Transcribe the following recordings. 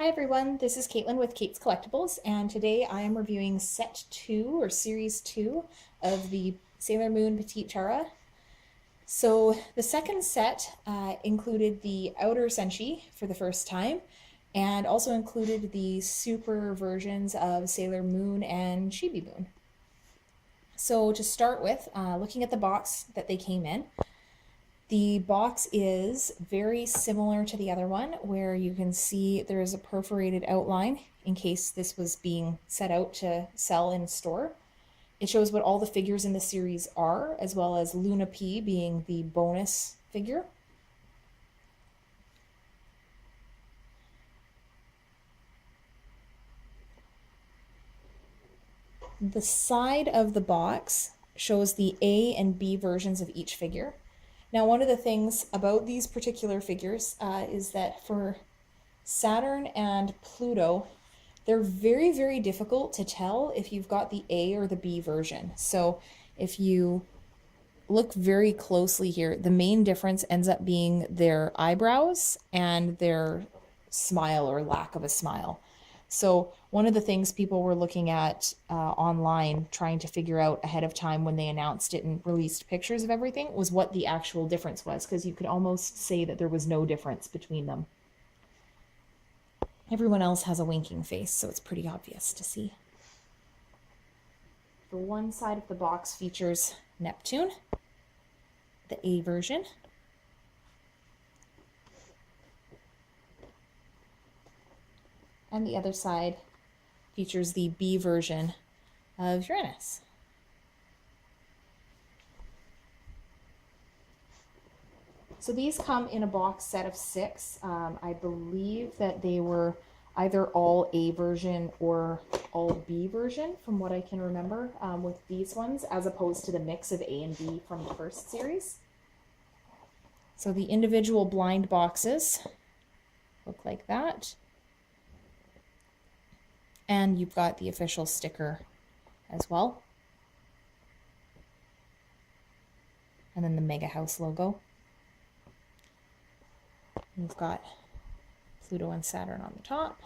Hi everyone, this is Caitlin with Kait's Collectibles, and today I am reviewing set 2 or series 2 of the Sailor Moon Petit Chara. So the second set included the Outer Senshi for the first time, and also included the super versions of Sailor Moon and Chibi Moon. So to start with, looking at the box that they came in, the box is very similar to the other one, where you can see there is a perforated outline in case this was being set out to sell in store. It shows what all the figures in the series are, as well as Luna P being the bonus figure. The side of the box shows the A and B versions of each figure. Now, one of the things about these particular figures is that for Saturn and Pluto, they're very, very difficult to tell if you've got the A or the B version. So if you look very closely here, the main difference ends up being their eyebrows and their smile or lack of a smile. So one of the things people were looking at online, trying to figure out ahead of time when they announced it and released pictures of everything, was what the actual difference was, because you could almost say that there was no difference between them. Everyone else has a winking face, so it's pretty obvious to see. The one side of the box features Neptune, the A version. And the other side features the B version of Uranus. So these come in a box set of 6. I believe that they were either all A version or all B version, from what I can remember with these ones, as opposed to the mix of A and B from the first series. So the individual blind boxes look like that. And you've got the official sticker as well. And then the Mega House logo. You've got Pluto and Saturn on the top.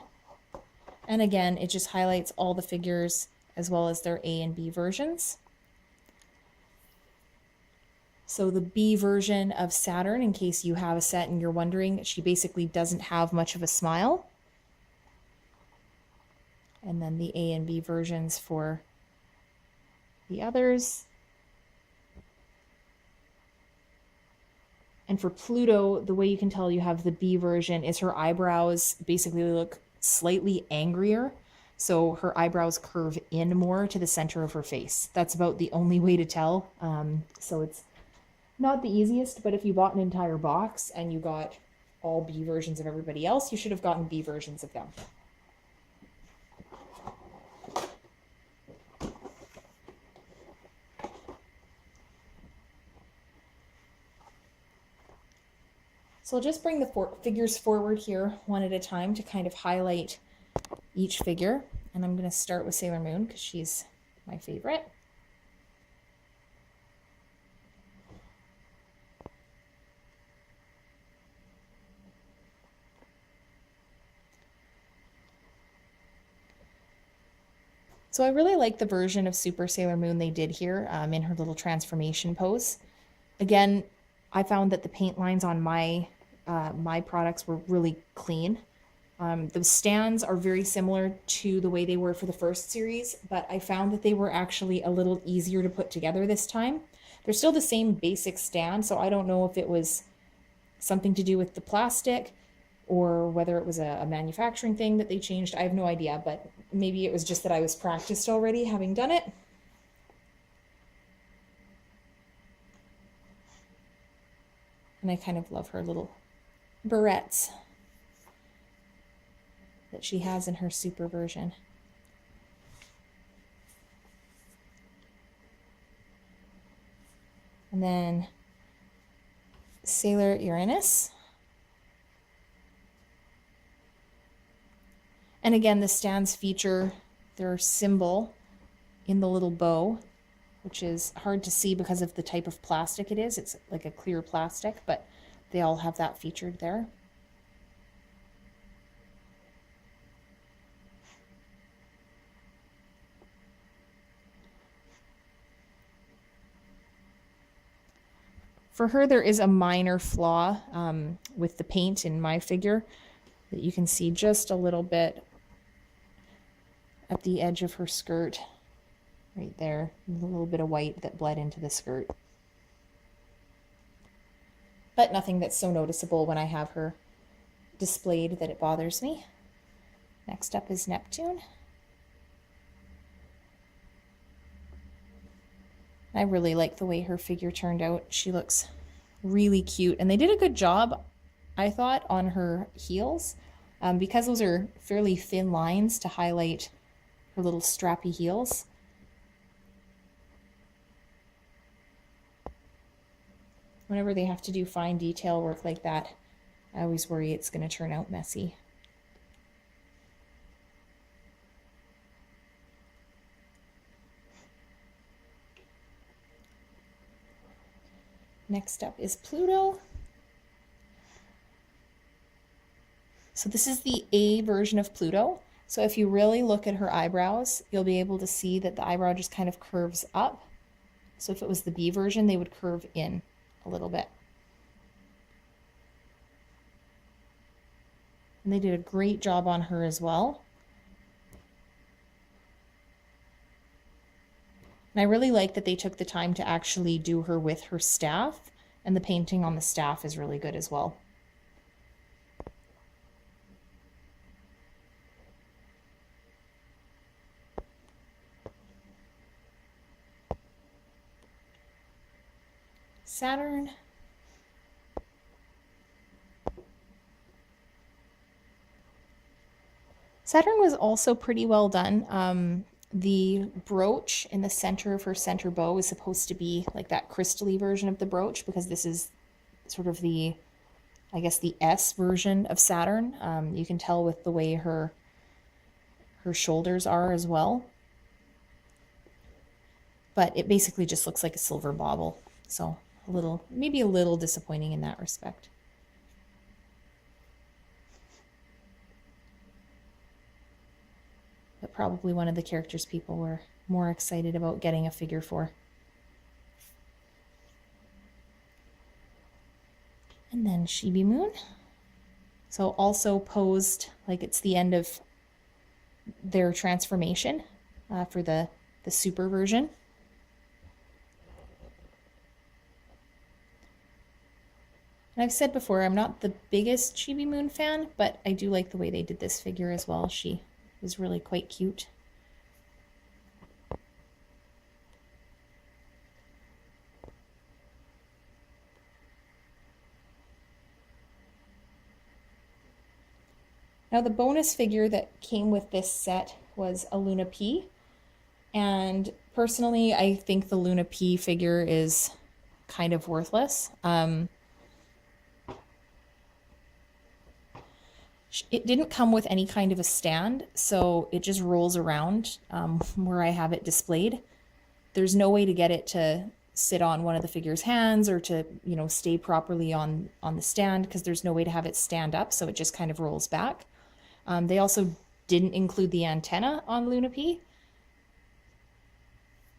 And again, it just highlights all the figures as well as their A and B versions. So the B version of Saturn, in case you have a set and you're wondering, she basically doesn't have much of a smile. And then the A and B versions for the others. And for Pluto, the way you can tell you have the B version is her eyebrows basically look slightly angrier. So her eyebrows curve in more to the center of her face. That's about the only way to tell. So it's not the easiest, but if you bought an entire box and you got all B versions of everybody else, you should have gotten B versions of them. So I'll just bring the figures forward here one at a time to kind of highlight each figure. And I'm going to start with Sailor Moon because she's my favorite. So I really like the version of Super Sailor Moon they did here in her little transformation pose. Again, I found that the paint lines on my products were really clean. The stands are very similar to the way they were for the first series, but I found that they were actually a little easier to put together this time. They're still the same basic stand, so I don't know if it was something to do with the plastic or whether it was a manufacturing thing that they changed. I have no idea, but maybe it was just that I was practiced already having done it. And I kind of love her little barrettes that she has in her super version. And then Sailor Uranus. And again, the stands feature their symbol in the little bow, which is hard to see because of the type of plastic it is. It's like a clear plastic, but they all have that featured there. For her, there is a minor flaw with the paint in my figure that you can see just a little bit at the edge of her skirt, right there. There's a little bit of white that bled into the skirt. But nothing that's so noticeable when I have her displayed that it bothers me. Next up is Neptune. I really like the way her figure turned out. She looks really cute, and they did a good job, I thought, on her heels, because those are fairly thin lines to highlight her little strappy heels. Whenever they have to do fine detail work like that, I always worry it's going to turn out messy. Next up is Pluto. So this is the A version of Pluto. So if you really look at her eyebrows, you'll be able to see that the eyebrow just kind of curves up. So if it was the B version, they would curve in a little bit. And they did a great job on her as well. And I really like that they took the time to actually do her with her staff, and the painting on the staff is really good as well. Saturn. Saturn was also pretty well done. The brooch in the center of her center bow is supposed to be like that crystally version of the brooch, because this is sort of the, I guess, the S version of Saturn. You can tell with the way her shoulders are as well. But it basically just looks like a silver bauble. So maybe a little disappointing in that respect. But probably one of the characters people were more excited about getting a figure for. And then Chibi Moon. So also posed like it's the end of their transformation for the super version. And I've said before, I'm not the biggest Chibi Moon fan, but I do like the way they did this figure as well. She was really quite cute. Now the bonus figure that came with this set was a Luna P, and personally I think the Luna P figure is kind of worthless. It didn't come with any kind of a stand, so it just rolls around where I have it displayed. There's no way to get it to sit on one of the figure's hands or to, stay properly on the stand, because there's no way to have it stand up, so it just kind of rolls back. They also didn't include the antenna on Luna P,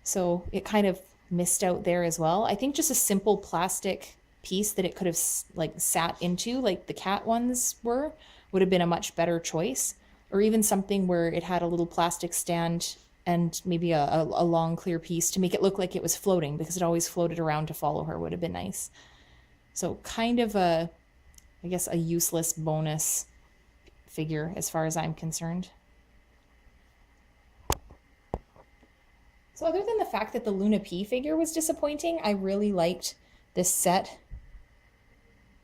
so it kind of missed out there as well. I think just a simple plastic piece that it could have sat into, like the cat ones were, would have been a much better choice. Or even something where it had a little plastic stand and maybe a long clear piece to make it look like it was floating, because it always floated around to follow her, would have been nice. So kind of I guess a useless bonus figure as far as I'm concerned. So other than the fact that the Luna P figure was disappointing, I really liked this set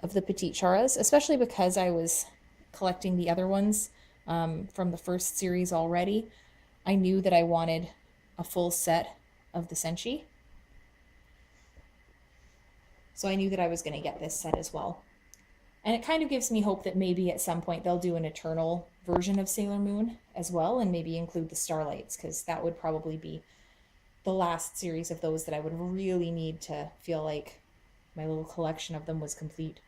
of the Petit Charas, especially because I was collecting the other ones from the first series already. I knew that I wanted a full set of the Senshi, so I knew that I was going to get this set as well. And it kind of gives me hope that maybe at some point they'll do an Eternal version of Sailor Moon as well, and maybe include the Starlights, because that would probably be the last series of those that I would really need to feel like my little collection of them was complete.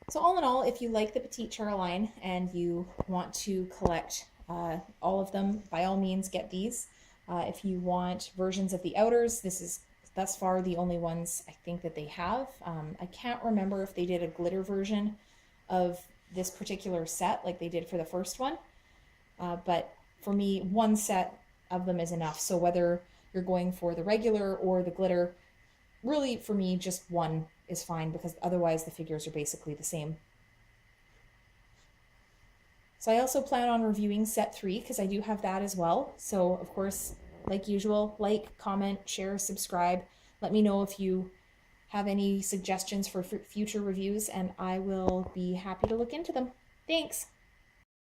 So all in all, if you like the Petit Chara line and you want to collect all of them, by all means get these. If you want versions of the outers, this is thus far the only ones I think that they have. I can't remember if they did a glitter version of this particular set like they did for the first one. But for me, one set of them is enough. So whether you're going for the regular or the glitter, really for me, just one is fine because otherwise the figures are basically the same. So I also plan on reviewing set 3 because I do have that as well. So of course, like usual, like, comment, share, subscribe. Let me know if you have any suggestions for future reviews and I will be happy to look into them. Thanks!